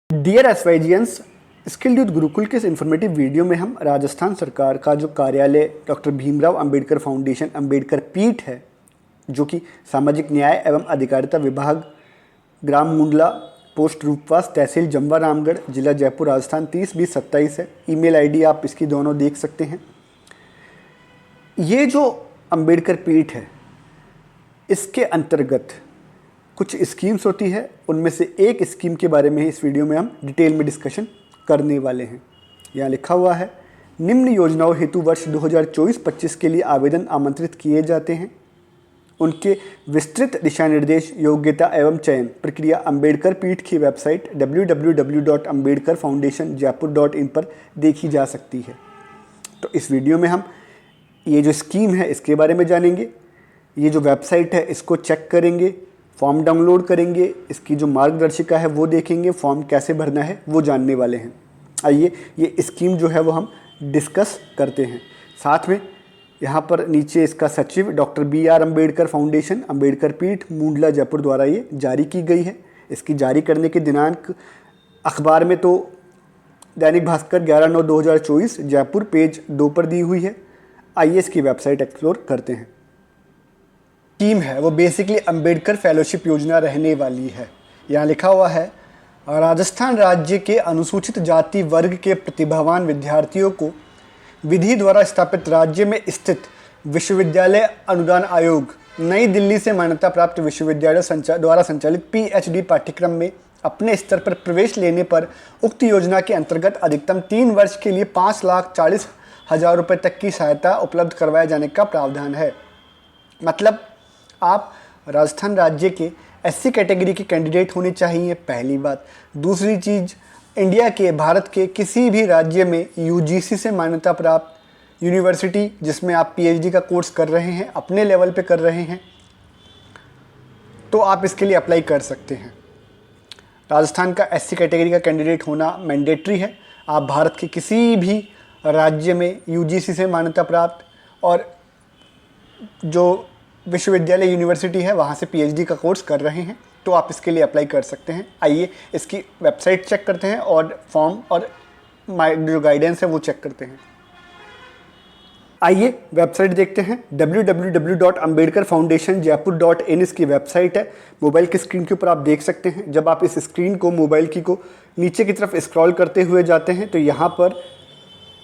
Dear एसवाईजियंस, skill youth Gurukul के इस informative video में हम राजस्थान सरकार का जो कार्यालय डॉक्टर भीमराव अंबेडकर फाउंडेशन अंबेडकर पीठ है, जो कि सामाजिक न्याय एवं अधिकारिता विभाग, ग्राम मुंडला, पोस्ट रूपवास, तहसील जम्वा रामगढ़, जिला जयपुर, राजस्थान 302027 है। ईमेल आईडी आप इसकी दोनों देख सकते हैं। ये जो अंबेडकर पीठ है, इसके अंतर्गत कुछ स्कीम्स होती है। उनमें से एक स्कीम के बारे में इस वीडियो में हम डिटेल में डिस्कशन करने वाले हैं। यहाँ लिखा हुआ है, निम्न योजनाओं हेतु वर्ष 2024-25 के लिए आवेदन आमंत्रित किए जाते हैं। उनके विस्तृत दिशा निर्देश, योग्यता एवं चयन प्रक्रिया अंबेडकर पीठ की वेबसाइट www.ambedkarfoundationjaipur.in पर देखी जा सकती है। तो इस वीडियो में हम ये जो स्कीम है इसके बारे में जानेंगे। ये जो वेबसाइट है इसको चेक करेंगे, फॉर्म डाउनलोड करेंगे, इसकी जो मार्गदर्शिका है वो देखेंगे, फॉर्म कैसे भरना है वो जानने वाले हैं। आइए ये स्कीम जो है वो हम डिस्कस करते हैं। साथ में यहाँ पर नीचे इसका सचिव doctor BR Ambedkar foundation Ambedkar पीठ मुंडला जयपुर द्वारा ये जारी की गई है। इसकी जारी करने के दिनांक अखबार में तो दैनिक भास्कर 11/9/2024 जयपुर पेज 2 पर दी हुई है। आइए इसकी वेबसाइट एक्सप्लोर करते हैं। स्कीम है वो बेसिकली अंबेडकर फेलोशिप योजना रहने वाली है। यहाँ लिखा हुआ है, राजस्थान राज्य के अनुसूचित जाति वर्ग के प्रतिभावान विद्यार्थियों को विधि द्वारा स्थापित राज्य में स्थित विश्वविद्यालय अनुदान आयोग नई दिल्ली से मान्यता प्राप्त विश्वविद्यालय द्वारा संचालित PhD पाठ्यक्रम में अपने स्तर पर प्रवेश लेने पर उक्त योजना के अंतर्गत अधिकतम 3 वर्ष के लिए 5,40,000 रुपये तक की सहायता उपलब्ध करवाए जाने का प्रावधान है। मतलब आप राजस्थान राज्य के SC कैटेगरी के कैंडिडेट होने चाहिए, पहली बात। दूसरी चीज़, इंडिया के, भारत के किसी भी राज्य में UGC से मान्यता प्राप्त यूनिवर्सिटी जिसमें आप PhD का कोर्स कर रहे हैं, अपने लेवल पे कर रहे हैं, तो आप इसके लिए अप्लाई कर सकते हैं। राजस्थान का SC कैटेगरी का कैंडिडेट होना मैंडेटरी है। आप भारत के किसी भी राज्य में UGC से मान्यता प्राप्त और जो विश्वविद्यालय यूनिवर्सिटी है वहाँ से PhD का कोर्स कर रहे हैं, तो आप इसके लिए अप्लाई कर सकते हैं। आइए इसकी वेबसाइट चेक करते हैं और फॉर्म और जो गाइडेंस है वो चेक करते हैं। आइए वेबसाइट देखते हैं। www.ambedkarfoundationjaipur.in इसकी वेबसाइट है। मोबाइल की स्क्रीन के ऊपर आप देख सकते हैं। जब आप इस स्क्रीन को, मोबाइल की को नीचे की तरफ स्क्रॉल करते हुए जाते हैं तो यहाँ पर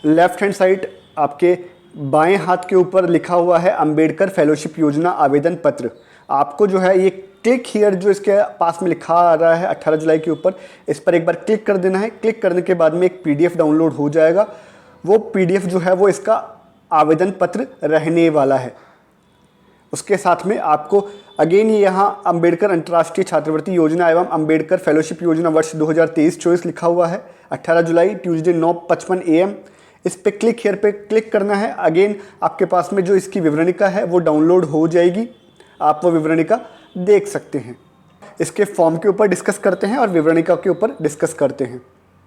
लेफ्ट हैंड साइड आपके बाएं हाथ के ऊपर लिखा हुआ है अंबेडकर फेलोशिप योजना आवेदन पत्र। आपको जो है ये क्लिक हियर जो इसके पास में लिखा आ रहा है 18 जुलाई के ऊपर, इस पर एक बार क्लिक कर देना है। क्लिक करने के बाद में एक PDF डाउनलोड हो जाएगा। वो PDF जो है वो इसका आवेदन पत्र रहने वाला है। उसके साथ में आपको अगेन ये यहाँ अंबेडकर अंतर्राष्ट्रीय छात्रवृत्ति योजना एवं अंबेडकर फेलोशिप योजना वर्ष 2023-24 लिखा हुआ है। 18 जुलाई ट्यूसडे 9:55 AM इस पे क्लिक हियर पे क्लिक करना है। अगेन आपके पास में जो इसकी विवरणिका है वो डाउनलोड हो जाएगी। आप वो विवरणिका देख सकते हैं। इसके फॉर्म के ऊपर डिस्कस करते हैं और विवरणिका के ऊपर डिस्कस करते हैं।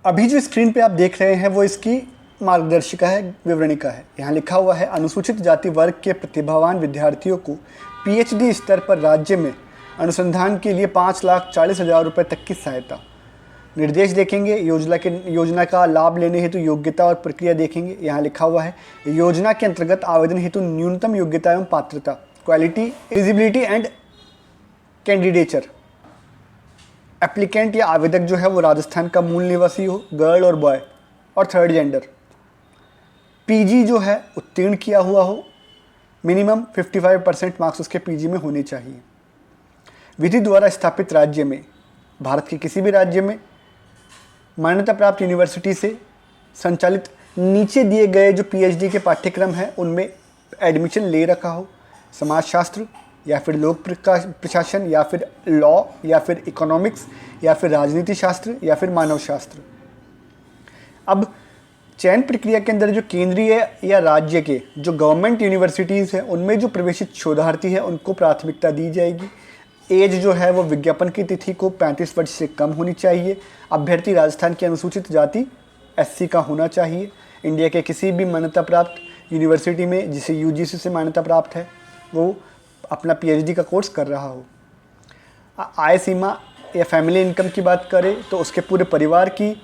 अभी जो स्क्रीन पे आप देख रहे हैं वो इसकी मार्गदर्शिका है, विवरणिका है। यहाँ लिखा हुआ है, अनुसूचित जाति वर्ग के प्रतिभावान विद्यार्थियों को PhD स्तर पर राज्य में अनुसंधान के लिए 5,40,000 रुपये तक की सहायता। निर्देश देखेंगे। योजना का लाभ लेने हेतु योग्यता और प्रक्रिया देखेंगे। यहाँ लिखा हुआ है, योजना के अंतर्गत आवेदन हेतु न्यूनतम योग्यता एवं पात्रता, quality, eligibility and candidature. Applicant या आवेदक जो है वो राजस्थान का मूल निवासी हो, गर्ल और बॉय और थर्ड जेंडर। PG जो है उत्तीर्ण किया हुआ हो, मिनिमम 55% मार्क्स उसके PG में होने चाहिए। विधि द्वारा स्थापित राज्य में, भारत के किसी भी राज्य में मान्यता प्राप्त यूनिवर्सिटी से संचालित नीचे दिए गए जो PhD के पाठ्यक्रम हैं उनमें एडमिशन ले रखा हो। समाजशास्त्र या फिर लोक प्रशासन या फिर लॉ या फिर इकोनॉमिक्स या फिर राजनीति शास्त्र या फिर मानव शास्त्र। अब चयन प्रक्रिया के अंदर जो केंद्रीय या राज्य के जो गवर्नमेंट यूनिवर्सिटीज़ हैं उनमें जो प्रवेशित शोधार्थी है उनको प्राथमिकता दी जाएगी। एज जो है वो विज्ञापन की तिथि को 35 वर्ष से कम होनी चाहिए। अभ्यर्थी राजस्थान की अनुसूचित जाति SC का होना चाहिए। इंडिया के किसी भी मान्यता प्राप्त यूनिवर्सिटी में जिसे UGC से मान्यता प्राप्त है वो अपना PhD का कोर्स कर रहा हो। आय सीमा या फैमिली इनकम की बात करें तो उसके पूरे परिवार की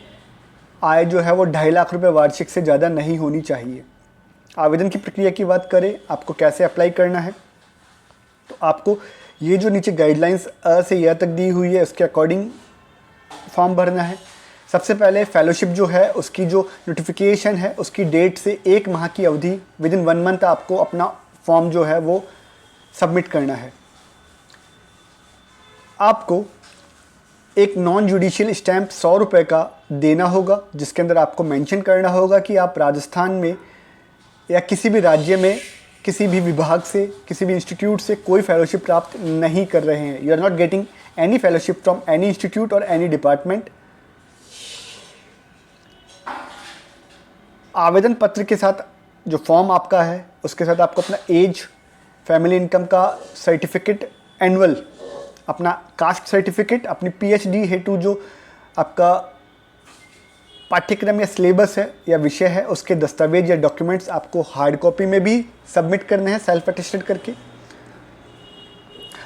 आय जो है वो 2.5 लाख रुपए वार्षिक से ज़्यादा नहीं होनी चाहिए। आवेदन की प्रक्रिया की बात करें, आपको कैसे अप्लाई करना है, तो आपको ये जो नीचे गाइडलाइंस अ से य तक दी हुई है उसके अकॉर्डिंग फॉर्म भरना है। सबसे पहले फेलोशिप जो है उसकी जो नोटिफिकेशन है उसकी डेट से 1 माह की अवधि विद इन 1 मंथ आपको अपना फॉर्म जो है वो सबमिट करना है। आपको एक नॉन जुडिशियल स्टैंप 100 रुपये का देना होगा, जिसके अंदर आपको मेंशन करना होगा कि आप राजस्थान में या किसी भी राज्य में किसी भी विभाग से, किसी भी इंस्टीट्यूट से कोई फेलोशिप प्राप्त नहीं कर रहे हैं। You are not getting any fellowship from any institute और एनी डिपार्टमेंट। आवेदन पत्र के साथ जो फॉर्म आपका है उसके साथ आपको अपना एज, फैमिली इनकम का सर्टिफिकेट एनुअल, अपना कास्ट सर्टिफिकेट, अपनी पीएचडी हेतु जो आपका पाठ्यक्रम या सिलेबस है या विषय है उसके दस्तावेज या डॉक्यूमेंट्स आपको हार्ड कॉपी में भी सबमिट करने हैं सेल्फ अटेस्टेड करके।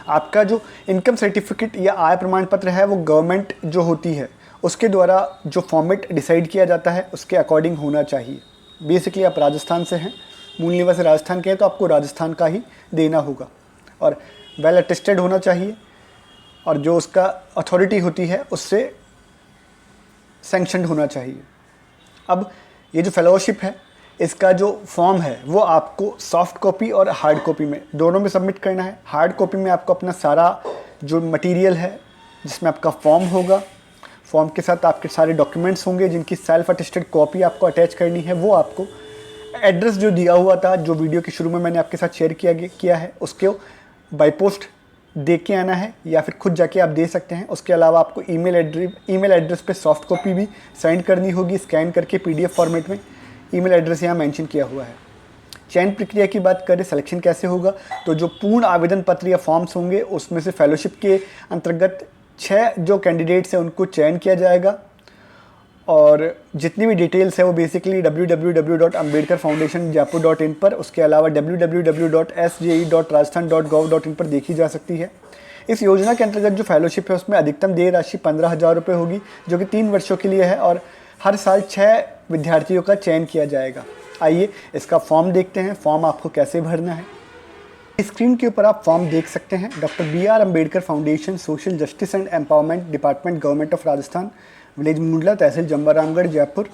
आपका जो इनकम सर्टिफिकेट या आय प्रमाण पत्र है वो गवर्नमेंट जो होती है उसके द्वारा जो फॉर्मेट डिसाइड किया जाता है उसके अकॉर्डिंग होना चाहिए। बेसिकली आप राजस्थान से हैं, मूल निवासी राजस्थान के हैं, तो आपको राजस्थान का ही देना होगा और वेल अटेस्टेड होना चाहिए और जो उसका अथॉरिटी होती है उससे सैंक्शनड होना चाहिए। अब ये जो फेलोशिप है इसका जो फॉर्म है वो आपको सॉफ्ट कॉपी और हार्ड कॉपी में दोनों में सबमिट करना है। हार्ड कॉपी में आपको अपना सारा जो मटेरियल है जिसमें आपका फॉर्म होगा, फॉर्म के साथ आपके सारे डॉक्यूमेंट्स होंगे जिनकी सेल्फ अटेस्टेड कॉपी आपको अटैच करनी है। वो आपको एड्रेस जो दिया हुआ था, जो वीडियो के शुरू में मैंने आपके साथ शेयर किया है, उसके बाय पोस्ट दे के आना है या फिर खुद जाके आप दे सकते हैं। उसके अलावा आपको ईमेल एड्रेस पे सॉफ्ट कॉपी भी सेंड करनी होगी स्कैन करके पीडीएफ फॉर्मेट में। ईमेल एड्रेस यहाँ मेंशन किया हुआ है। चयन प्रक्रिया की बात करें, सिलेक्शन कैसे होगा, तो जो पूर्ण आवेदन पत्र या फॉर्म्स होंगे उसमें से फेलोशिप के अंतर्गत 6 जो कैंडिडेट्स हैं उनको चयन किया जाएगा और जितनी भी डिटेल्स है वो बेसिकली www.ambedkarfoundationjaipur.in पर, उसके अलावा www.sje.rajasthan.gov.in पर देखी जा सकती है। इस योजना के अंतर्गत जो फेलोशिप है उसमें अधिकतम देय राशि 15,000 रुपये होगी जो कि 3 वर्षों के लिए है और हर साल 6 विद्यार्थियों का चयन किया जाएगा। आइए इसका फॉर्म देखते हैं, फॉर्म आपको कैसे भरना है। स्क्रीन के ऊपर आप फॉर्म देख सकते हैं। Doctor BR Ambedkar foundation social justice and empowerment department government of Rajasthan, village Mundla, tehsil Jamwaramgarh, Jaipur.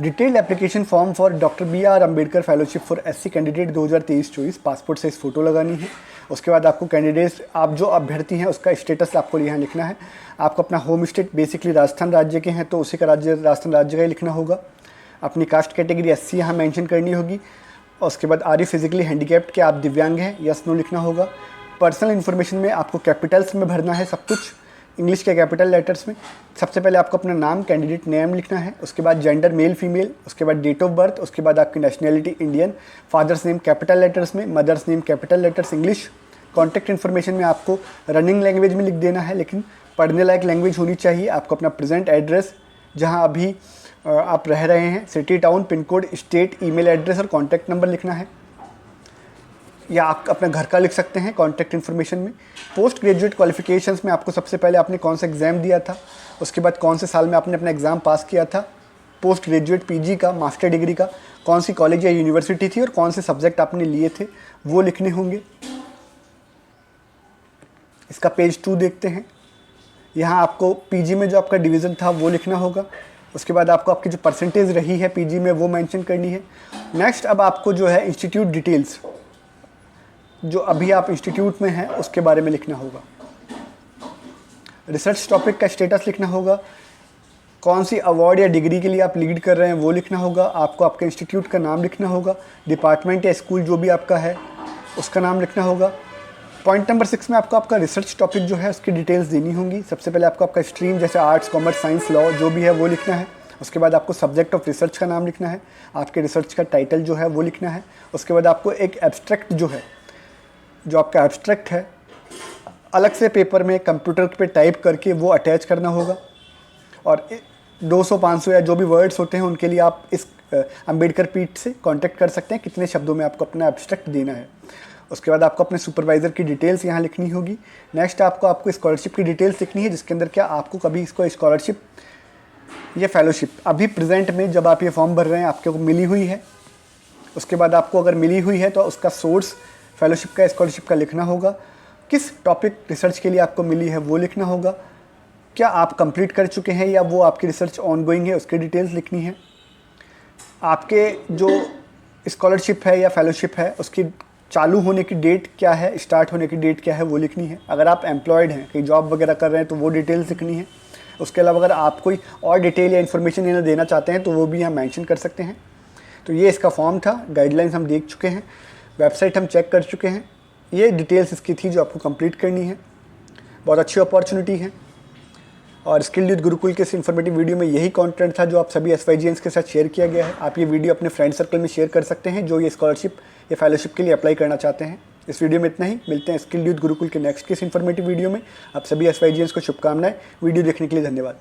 Detailed application form for doctor BR Ambedkar fellowship for SC candidate 2023-24। Passport size photo लगानी है। उसके बाद आपको कैंडिडेट्स, आप जो अभ्यर्थी हैं उसका स्टेटस आपको यहाँ लिखना है। आपको अपना होम स्टेट बेसिकली राजस्थान राज्य के हैं तो उसी का राज्य राजस्थान राज्य का ही लिखना होगा। अपनी कास्ट कैटेगरी SC यहाँ मेंशन करनी होगी। और उसके बाद आर यू फिजिकली हैंडीकैप्ड, के आप दिव्यांग हैं, यस नो लिखना होगा। पर्सनल इन्फॉर्मेशन में आपको कैपिटल्स में भरना है सब कुछ, इंग्लिश के कैपिटल लेटर्स में। सबसे पहले आपको अपना नाम, कैंडिडेट नेम लिखना है। उसके बाद जेंडर मेल फीमेल, उसके बाद डेट ऑफ बर्थ, उसके बाद आपकी nationality Indian, father's name capital letters में, mother's name capital letters English. Contact information में आपको रनिंग लैंग्वेज में लिख देना है लेकिन पढ़ने लायक लैंग्वेज होनी चाहिए। आपको अपना प्रेजेंट एड्रेस, जहाँ अभी आप रह रहे हैं, city, town, pin code, state, email address और कॉन्टैक्ट नंबर लिखना है, या आप अपने घर का लिख सकते हैं कॉन्टैक्ट इन्फॉर्मेशन में। पोस्ट ग्रेजुएट क्वालिफिकेशंस में आपको सबसे पहले आपने कौन सा एग्ज़ाम दिया था, उसके बाद कौन से साल में आपने अपना एग्ज़ाम पास किया था, पोस्ट ग्रेजुएट PG का, मास्टर डिग्री का कौन सी कॉलेज या यूनिवर्सिटी थी और कौन से सब्जेक्ट आपने लिए थे वो लिखने होंगे। इसका पेज 2 देखते हैं। यहाँ आपको PG में जो आपका डिवीज़न था वो लिखना होगा। उसके बाद आपको आपकी जो परसेंटेज रही है PG में वो मेंशन करनी है। नेक्स्ट अब आपको जो है इंस्टीट्यूट डिटेल्स, जो अभी आप इंस्टीट्यूट में हैं उसके बारे में लिखना होगा। रिसर्च टॉपिक का स्टेटस लिखना होगा। कौन सी अवार्ड या डिग्री के लिए आप लीड कर रहे हैं वो लिखना होगा। आपको आपके इंस्टीट्यूट का नाम लिखना होगा। डिपार्टमेंट या स्कूल जो भी आपका है उसका नाम लिखना होगा। पॉइंट नंबर 6 में आपको आपका रिसर्च टॉपिक जो है उसकी डिटेल्स देनी होंगी। सबसे पहले आपको आपका स्ट्रीम जैसे आर्ट्स, कॉमर्स, साइंस, लॉ जो भी है वो लिखना है। उसके बाद आपको सब्जेक्ट ऑफ रिसर्च का नाम लिखना है। आपके रिसर्च का टाइटल जो है वो लिखना है। उसके बाद आपको एक एब्स्ट्रैक्ट जो है, जो आपका एब्स्ट्रैक्ट है, अलग से पेपर में कंप्यूटर पे टाइप करके वो अटैच करना होगा। और 200-500 या जो भी वर्ड्स होते हैं उनके लिए आप इस अम्बेडकर पीठ से कांटेक्ट कर सकते हैं कितने शब्दों में आपको अपना एब्स्ट्रैक्ट देना है। उसके बाद आपको अपने सुपरवाइज़र की डिटेल्स यहाँ लिखनी होगी। नेक्स्ट आपको स्कॉलरशिप की डिटेल्स लिखनी है, जिसके अंदर क्या आपको कभी इसको स्कॉलरशिप या फेलोशिप अभी प्रेजेंट में जब आप ये फॉर्म भर रहे हैं आपके को मिली हुई है। उसके बाद आपको अगर मिली हुई है तो उसका सोर्स फेलोशिप का स्कॉलरशिप का लिखना होगा, किस टॉपिक रिसर्च के लिए आपको मिली है वो लिखना होगा, क्या आप कंप्लीट कर चुके हैं या वो आपकी रिसर्च ऑनगोइंग है उसकी डिटेल्स लिखनी है, आपके जो स्कॉलरशिप है या फेलोशिप है उसकी चालू होने की डेट क्या है, स्टार्ट होने की डेट क्या है वो लिखनी है। अगर आप एम्प्लॉयड हैं, कहीं जॉब वगैरह कर रहे हैं तो वो डिटेल्स लिखनी है। उसके अलावा अगर आप कोई और डिटेल या इन्फॉर्मेशन इन्हें देना चाहते हैं तो वो भी यहाँ मेंशन कर सकते हैं। तो ये इसका फॉर्म था, गाइडलाइंस हम देख चुके हैं, वेबसाइट हम चेक कर चुके हैं, ये डिटेल्स इसकी थी जो आपको कंप्लीट करनी है। बहुत अच्छी अपॉर्चुनिटी है और स्किल्ड यूथ गुरुकुल के इस इन्फॉर्मेटिव वीडियो में यही कंटेंट था जो आप सभी SYGNs के साथ शेयर किया गया है। आप ये वीडियो अपने फ्रेंड सर्कल में शेयर कर सकते हैं जो ये स्कॉलरशिप या फेलोशिप के लिए अप्लाई करना चाहते हैं। इस वीडियो में इतना ही, मिलते हैं स्किल्ड यूथ गुरुकुल के नेक्स्ट के इस इन्फॉर्मेटिव वीडियो में। आप सभी SYGNs को शुभकामनाएं। वीडियो देखने के लिए धन्यवाद।